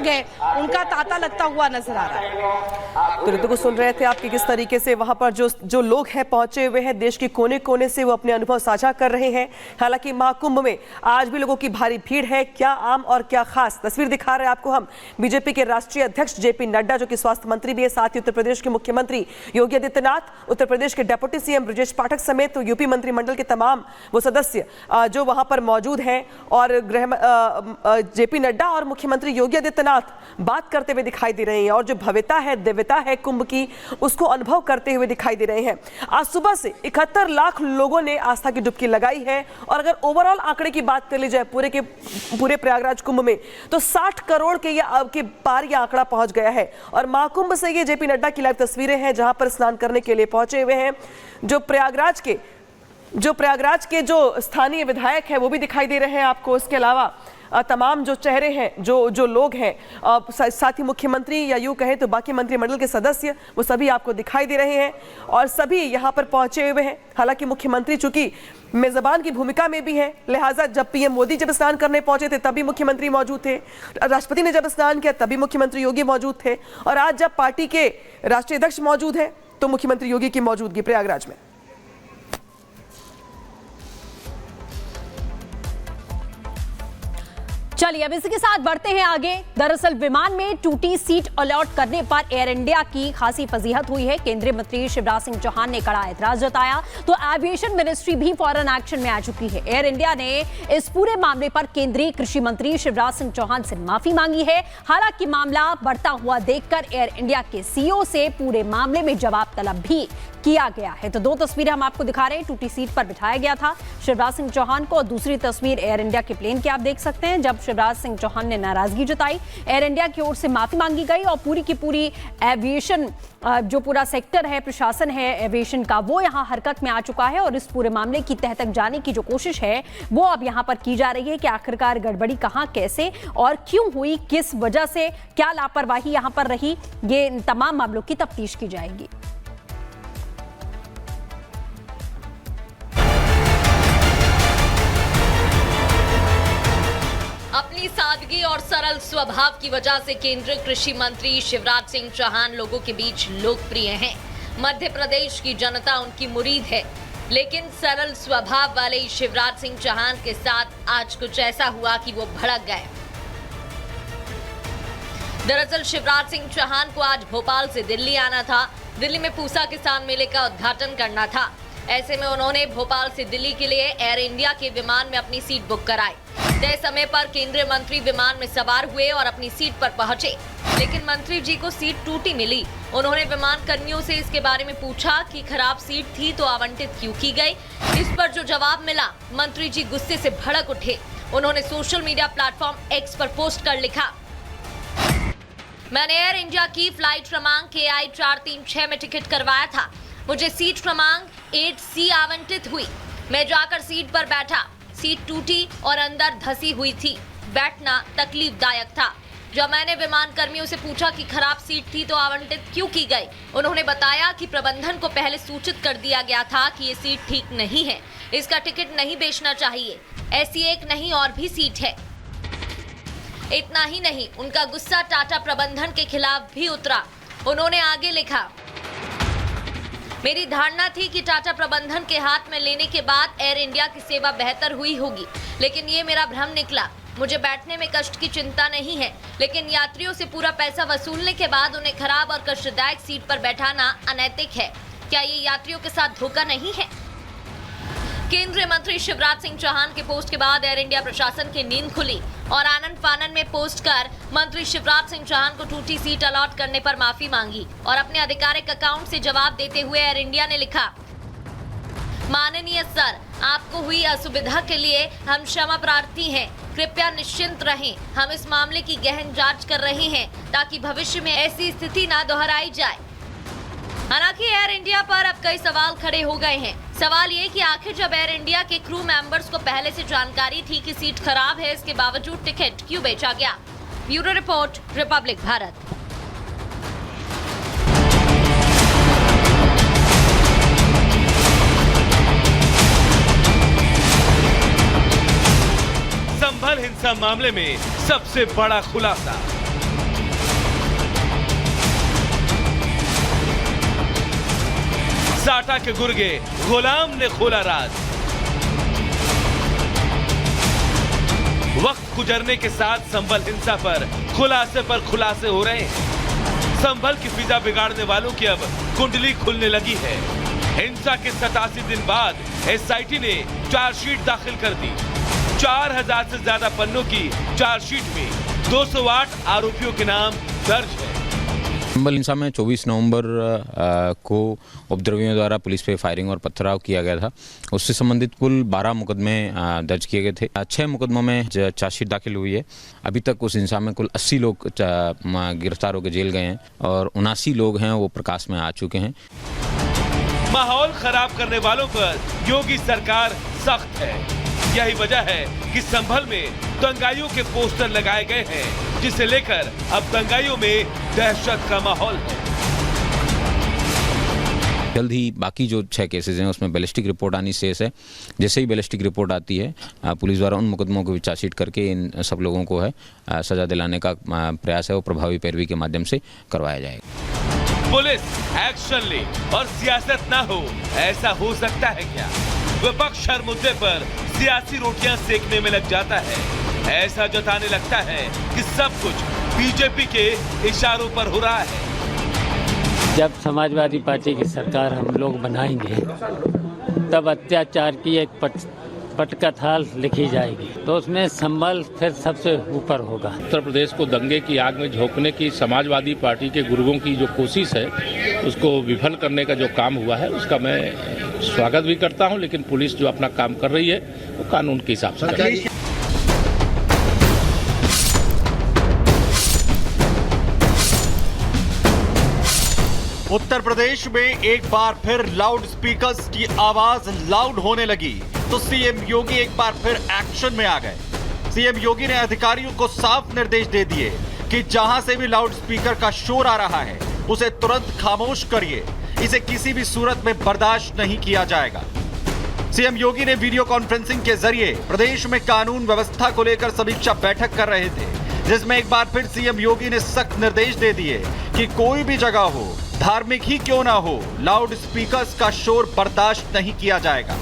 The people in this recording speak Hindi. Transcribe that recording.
लोग हैं उनका तांता लगता हुआ नजर आ रहा है। तो ऋतु को सुन रहे थे आपकी किस तरीके से वहां पर जो लोग हैं पहुंचे हुए हैं, देश के कोने कोने से वो अपने अनुभव साझा कर रहे हैं। हालांकि महाकुंभ में आज भी लोगों की भारी भीड़ है। क्या आम और क्या खास तस्वीर दिखा रहे हैं आपको हम। बीजेपी के राष्ट्रीय अध्यक्ष जेपी नड्डा, जो कि स्वास्थ्य मंत्री भी है, साथ ही उत्तर प्रदेश के मुख्यमंत्री योगी आदित्यनाथ, उत्तर प्रदेश के डिप्टी सीएम ब्रजेश पाठक समेत यूपी मंत्रिमंडल के तमाम वो सदस्य जो वहां पर मौजूद हैं, और जेपी नड्डा और मुख्यमंत्री योगी आदित्यनाथ बात करते हुए दिखाई दे रहे हैं और जो भव्यता है, दिव्यता है कुंभ की, उसको अनुभव करते हुए दिखाई दे रहे हैं। आज सुबह से 71 लाख लोगों ने आस्था की डुबकी लगाई है, और अगर ओवरऑल आंकड़े की बात कर ली जाए पूरे प्रयागराज कुंभ में, तो 60 करोड़ के पार ये आंकड़ा पहुंच गया है। और महाकुंभ से ये जेपी नड्डा की लाइव तस्वीरें हैं, जहां पर स्नान करने के लिए पहुंचे हुए हैं। जो प्रयागराज के जो स्थानीय विधायक हैं वो भी दिखाई दे रहे हैं आपको। इसके अलावा तमाम जो चेहरे हैं, जो लोग हैं, साथ ही मुख्यमंत्री या यूं कहें तो बाकी मंत्रिमंडल के सदस्य, वो सभी आपको दिखाई दे रहे हैं और सभी यहां पर पहुंचे हुए हैं। हालांकि मुख्यमंत्री चूंकि मेजबान की भूमिका में भी है, लिहाजा जब पीएम मोदी जब स्नान करने पहुंचे थे तभी मुख्यमंत्री मौजूद थे, राष्ट्रपति ने जब स्नान किया तभी मुख्यमंत्री योगी मौजूद थे, और आज जब पार्टी के राष्ट्रीय अध्यक्ष मौजूद है तो मुख्यमंत्री योगी की मौजूदगी प्रयागराज में। चलिए अब इसी के साथ बढ़ते हैं आगे। दरअसल विमान में टूटी सीट अलॉट करने पर एयर इंडिया की खासी फजीहत हुई है। केंद्रीय मंत्री शिवराज सिंह चौहान ने कड़ा एतराज जताया, तो एविएशन मिनिस्ट्री भी फौरन एक्शन में आ चुकी है। एयर इंडिया ने इस पूरे मामले पर केंद्रीय कृषि मंत्री शिवराज सिंह चौहान से माफी मांगी है। हालांकि मामला बढ़ता हुआ देखकर एयर इंडिया के सीईओ से पूरे मामले में जवाब तलब भी किया गया है। तो दो तस्वीरें हम आपको दिखा रहे हैं। टूटी सीट पर बिठाया गया था शिवराज सिंह चौहान को, और दूसरी तस्वीर एयर इंडिया के प्लेन की आप देख सकते हैं, जब शिवराज सिंह चौहान ने नाराजगी जताई, एयर इंडिया की ओर से माफी मांगी गई और पूरी की पूरी एविएशन जो पूरा सेक्टर है, प्रशासन है एविएशन का, वो यहाँ हरकत में आ चुका है। और इस पूरे मामले की तह तक जाने की जो कोशिश है वो अब यहाँ पर की जा रही है कि आखिरकार गड़बड़ी कहाँ, कैसे और क्यों हुई, किस वजह से, क्या लापरवाही यहाँ पर रही, ये तमाम मामलों की तफ्तीश की जाएगी। अपनी सादगी और सरल स्वभाव की वजह से केंद्रीय कृषि मंत्री शिवराज सिंह चौहान लोगों के बीच लोकप्रिय हैं। मध्य प्रदेश की जनता उनकी मुरीद है, लेकिन सरल स्वभाव वाले शिवराज सिंह चौहान के साथ आज कुछ ऐसा हुआ कि वो भड़क गए। दरअसल शिवराज सिंह चौहान को आज भोपाल से दिल्ली आना था। दिल्ली में पूसा किसान मेले का उद्घाटन करना था। ऐसे में उन्होंने भोपाल से दिल्ली के लिए एयर इंडिया के विमान में अपनी सीट बुक कराई। तय समय पर केंद्रीय मंत्री विमान में सवार हुए और अपनी सीट पर पहुंचे, लेकिन मंत्री जी को सीट टूटी मिली। उन्होंने विमान कर्मियों से इसके बारे में पूछा कि खराब सीट थी तो आवंटित क्यों की गई। इस पर जो जवाब मिला, मंत्री जी गुस्से से भड़क उठे। उन्होंने सोशल मीडिया प्लेटफॉर्म एक्स पर पोस्ट कर लिखा, मैंने एयर इंडिया की फ्लाइट क्रमांक KI 436 में टिकट करवाया था। मुझे सीट क्रमांक 8C आवंटित हुई। मैं जाकर सीट पर बैठा, सीट टूटी और अंदर धसी हुई थी। बैठना तकलीफदायक था। जब मैंने विमान कर्मियों से पूछा कि खराब सीट थी तो आवंटित क्यों की गई, उन्होंने बताया कि प्रबंधन को पहले सूचित कर दिया गया था कि ये सीट ठीक नहीं है, इसका टिकट नहीं बेचना चाहिए। ऐसी एक नहीं और भी सीट है। इतना ही नहीं, उनका गुस्सा टाटा प्रबंधन के खिलाफ भी उतरा। उन्होंने आगे लिखा, मेरी धारणा थी कि टाटा प्रबंधन के हाथ में लेने के बाद एयर इंडिया की सेवा बेहतर हुई होगी, लेकिन ये मेरा भ्रम निकला। मुझे बैठने में कष्ट की चिंता नहीं है, लेकिन यात्रियों से पूरा पैसा वसूलने के बाद उन्हें खराब और कष्टदायक सीट पर बैठाना अनैतिक है। क्या ये यात्रियों के साथ धोखा नहीं है? केंद्रीय मंत्री शिवराज सिंह चौहान के पोस्ट के बाद एयर इंडिया प्रशासन की नींद खुली और आनंद फानन में पोस्ट कर मंत्री शिवराज सिंह चौहान को टूटी सीट अलॉट करने पर माफी मांगी और अपने आधिकारिक अकाउंट से जवाब देते हुए एयर इंडिया ने लिखा, माननीय सर, आपको हुई असुविधा के लिए हम क्षमा प्रार्थी हैं। कृपया निश्चिंत रहें, हम इस मामले की गहन जांच कर रहे हैं ताकि भविष्य में ऐसी स्थिति न दोहराई जाए। हालांकि एयर इंडिया पर अब कई सवाल खड़े हो गए हैं। सवाल ये कि आखिर जब एयर इंडिया के क्रू मेंबर्स को पहले से जानकारी थी कि सीट खराब है, इसके बावजूद टिकट क्यों बेचा गया? Bureau report, republic Bharat. Sambhal हिंसा मामले में सबसे बड़ा खुलासा, साटा के गुर्गे गुलाम ने खोला राज। वक्त गुजरने के साथ संभल हिंसा पर खुलासे हो रहे हैं। संभल की फिजा बिगाड़ने वालों की अब कुंडली खुलने लगी है। हिंसा के 87 दिन बाद एसआईटी ने चार्जशीट दाखिल कर दी। 4000 से ज्यादा पन्नों की चार्जशीट में 208 आरोपियों के नाम दर्ज है। संभल हिंसा में 24 नवंबर को उपद्रवियों द्वारा पुलिस पे फायरिंग और पथराव किया गया था। उससे संबंधित कुल 12 मुकदमे दर्ज किए गए थे। 6 मुकदमों में चार्जशीट दाखिल हुई है। अभी तक उस हिंसा में कुल 80 लोग गिरफ्तार होकर जेल गए हैं और 79 लोग हैं वो प्रकाश में आ चुके हैं। माहौल खराब करने वालों पर योगी सरकार सख्त है। यही वजह है कि संभल में दंगाइयों के पोस्टर लगाए गए हैं, जिसे लेकर अब दंगाइयों में दहशत का माहौल है। जल्द ही बाकी जो 6 केसेस हैं उसमें बैलिस्टिक रिपोर्ट आनी शेष है। जैसे ही बैलिस्टिक रिपोर्ट आती है पुलिस द्वारा उन मुकदमों को भी चार्जशीट करके इन सब लोगों को है सजा दिलाने का प्रयास है वो प्रभावी पैरवी के माध्यम से करवाया जाएगा। पुलिस एक्शन ले और सियासत ना हो, ऐसा हो सकता है क्या? विपक्ष हर मुद्दे पर सियासी रोटियां सेकने में लग जाता है। ऐसा जताने लगता है कि सब कुछ बीजेपी के इशारों पर हो रहा है। जब समाजवादी पार्टी की सरकार हम लोग बनाएंगे तब अत्याचार की एक पटकथा लिखी जाएगी, तो उसमें संभल फिर सबसे ऊपर होगा। उत्तर प्रदेश को दंगे की आग में झोंकने की समाजवादी पार्टी के गुर्गों की जो कोशिश है उसको विफल करने का जो काम हुआ है उसका मैं स्वागत भी करता हूं, लेकिन पुलिस जो अपना काम कर रही है वो कानून के हिसाब से कर रही है। उत्तर प्रदेश में एक बार फिर लाउड स्पीकर्स की आवाज लाउड होने लगी तो सीएम योगी एक बार फिर एक्शन में आ गए। सीएम योगी ने अधिकारियों को साफ निर्देश दे दिए कि जहां से भी लाउड स्पीकर का शोर आ रहा है उसे तुरंत खामोश करिए। इसे किसी भी सूरत में बर्दाश्त नहीं किया जाएगा। सीएम योगी ने वीडियो कॉन्फ्रेंसिंग के जरिए प्रदेश में कानून व्यवस्था को लेकर समीक्षा बैठक कर रहे थे, जिसमें एक बार फिर सीएम योगी ने सख्त निर्देश दे दिए कि कोई भी जगह हो, धार्मिक ही क्यों ना हो, लाउड स्पीकर्स का शोर बर्दाश्त नहीं किया जाएगा।